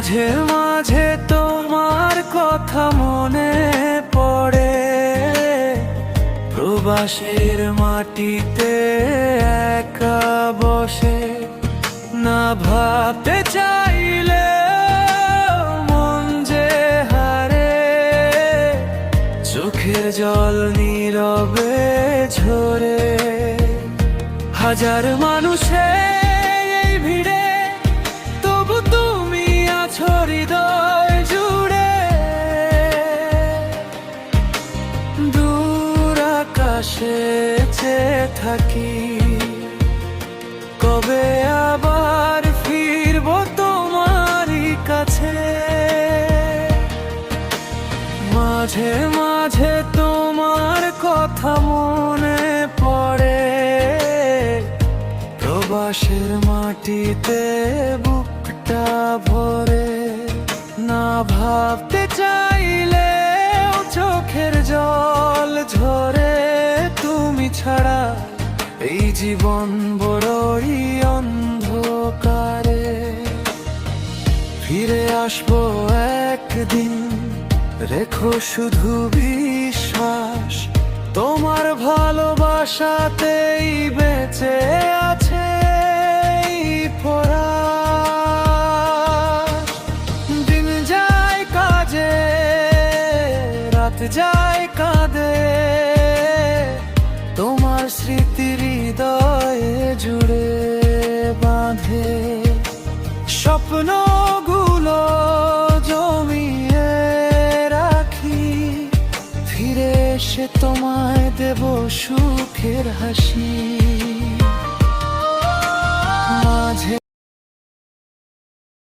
মাঝে মাঝে তোমার কথা মনে পড়ে, প্রবাসের মাটিতে একা বসে। না ভাবতে চাইলে মন যে হারে, চোখের জল নীরবে ঝরে। হাজার মানুষের এই ভিড়ে তবু তুমি আছো হৃদয় জুড়ে। দূর আকাশে চেয়ে থাকি, কবে আবার ফিরবো তোমারই কাছে। মাঝে মাঝে তোমার কথা মনে পড়ে, প্রবাসের মাটিতে বুকটা ভরে। না ভাবতে চাইলে চোখের জল ঝরে। তুমি ছাড়া এই জীবন বড়ই অন্ধকারে। ফিরে আসবো একদিন, রেখো শুধু বিশ্বাস, তোমার ভালোবাসাতেই বেঁচে আছে এই পরাস। দিন যায় কাজে, রাত যায় কাঁদে, তোমার স্মৃতি হৃদয়ে জুড়ে বাঁধে। স্বপ্নগুলো জমিয়ে রাখি, ফিরে এসে তোমায় দেব সুখের হাসি। মাঝে